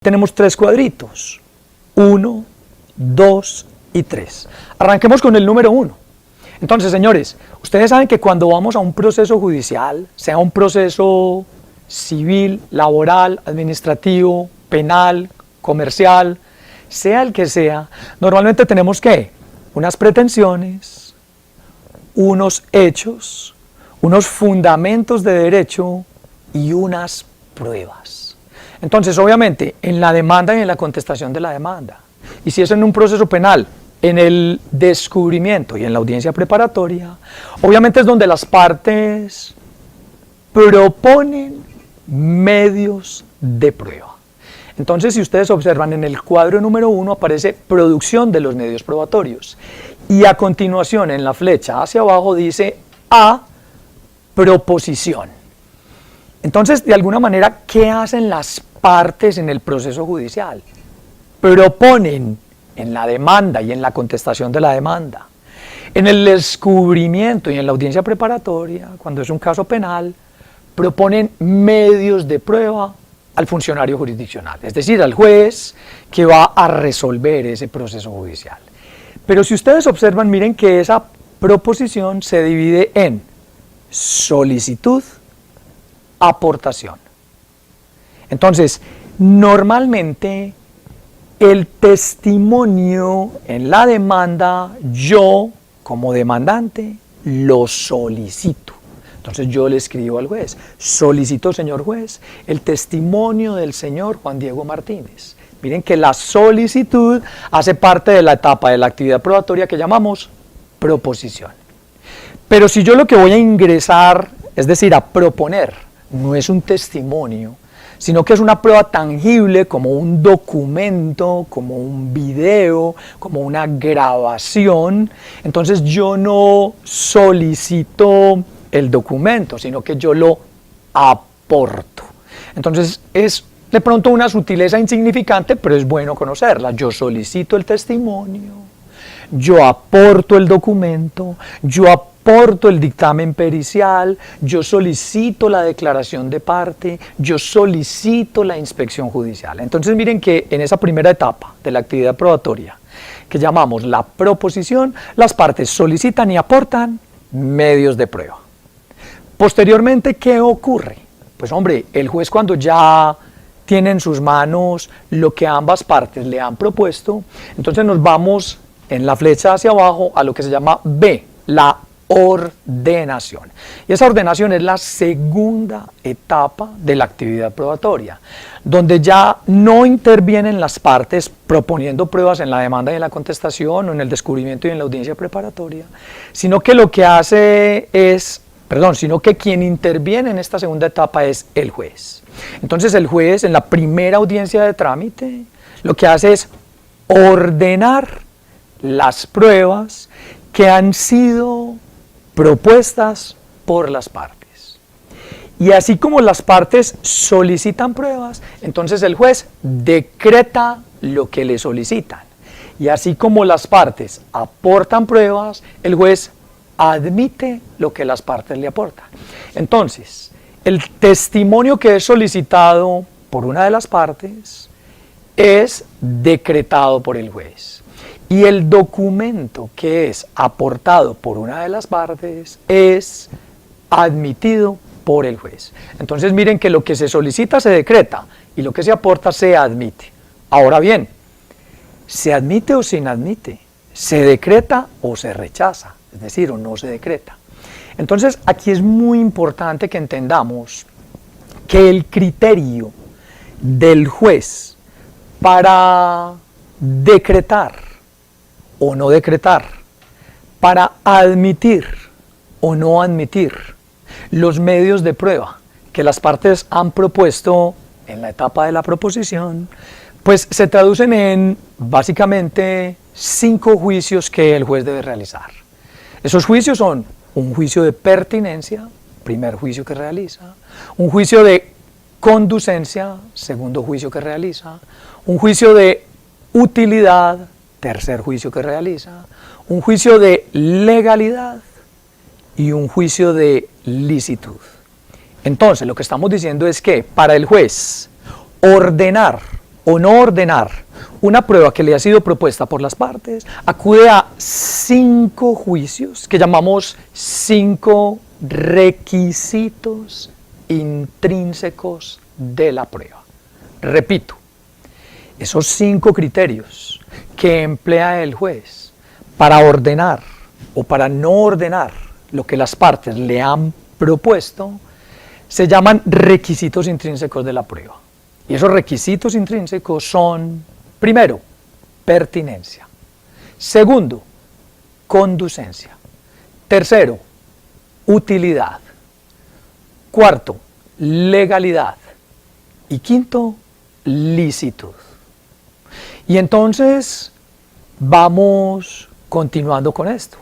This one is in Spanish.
Tenemos tres cuadritos, 1, 2 y 3. Arranquemos con el número 1. Entonces, señores, ustedes saben que cuando vamos a un proceso judicial, sea un proceso civil, laboral, administrativo, penal, comercial, sea el que sea, normalmente tenemos ¿qué? Unas pretensiones, unos hechos, unos fundamentos de derecho y unas pruebas. Entonces, obviamente, en la demanda y en la contestación de la demanda, y si es en un proceso penal, en el descubrimiento y en la audiencia preparatoria, obviamente es donde las partes proponen medios de prueba. Entonces, si ustedes observan en el cuadro número 1 aparece producción de los medios probatorios, y a continuación en la flecha hacia abajo dice A, proposición. Entonces, de alguna manera, ¿qué hacen las partes en el proceso judicial? Proponen en la demanda y en la contestación de la demanda, en el descubrimiento y en la audiencia preparatoria, cuando es un caso penal, proponen medios de prueba al funcionario jurisdiccional, es decir, al juez que va a resolver ese proceso judicial. Pero si ustedes observan, miren que esa proposición se divide en solicitud, aportación. Entonces, normalmente el testimonio en la demanda, yo como demandante lo solicito. Entonces yo le escribo al juez, solicito, señor juez, el testimonio del señor Juan Diego Martínez. Miren que la solicitud hace parte de la etapa de la actividad probatoria que llamamos proposición. Pero si yo lo que voy a ingresar, es decir, a proponer, no es un testimonio, sino que es una prueba tangible como un documento, como un video, como una grabación. Entonces yo no solicito el documento, sino que yo lo aporto. Entonces es de pronto una sutileza insignificante, pero es bueno conocerla. Yo solicito el testimonio, yo aporto el documento, yo aporto el dictamen pericial, yo solicito la declaración de parte, yo solicito la inspección judicial. Entonces miren que en esa primera etapa de la actividad probatoria, que llamamos la proposición, las partes solicitan y aportan medios de prueba. Posteriormente, ¿qué ocurre? Pues hombre, el juez cuando ya tiene en sus manos lo que ambas partes le han propuesto, entonces nos vamos en la flecha hacia abajo a lo que se llama B, la ordenación. Y esa ordenación es la segunda etapa de la actividad probatoria, donde ya no intervienen las partes proponiendo pruebas en la demanda y en la contestación o en el descubrimiento y en la audiencia preparatoria, sino que lo que hace es, sino que quien interviene en esta segunda etapa es el juez. Entonces el juez en la primera audiencia de trámite lo que hace es ordenar las pruebas que han sido propuestas por las partes. Y así como las partes solicitan pruebas, entonces el juez decreta lo que le solicitan. Y así como las partes aportan pruebas, el juez admite lo que las partes le aportan. Entonces, el testimonio que es solicitado por una de las partes es decretado por el juez. Y el documento que es aportado por una de las partes es admitido por el juez. Entonces miren que lo que se solicita se decreta y lo que se aporta se admite. Ahora bien, ¿se admite o se inadmite? ¿Se decreta o se rechaza? Es decir, o no se decreta. Entonces aquí es muy importante que entendamos que el criterio del juez para decretar o no decretar, para admitir o no admitir los medios de prueba que las partes han propuesto en la etapa de la proposición, pues se traducen en básicamente 5 juicios que el juez debe realizar. Esos juicios son un juicio de pertinencia, primer juicio que realiza, un juicio de conducencia, segundo juicio que realiza, un juicio de utilidad, tercer juicio que realiza, un juicio de legalidad y un juicio de licitud. Entonces, lo que estamos diciendo es que para el juez ordenar o no ordenar una prueba que le ha sido propuesta por las partes, acude a 5 juicios que llamamos 5 requisitos intrínsecos de la prueba. Repito, esos 5 criterios que emplea el juez para ordenar o para no ordenar lo que las partes le han propuesto, se llaman requisitos intrínsecos de la prueba. Y esos requisitos intrínsecos son, primero, pertinencia. Segundo, conducencia. Tercero, utilidad. Cuarto, legalidad. Y quinto, licitud. Y entonces vamos continuando con esto.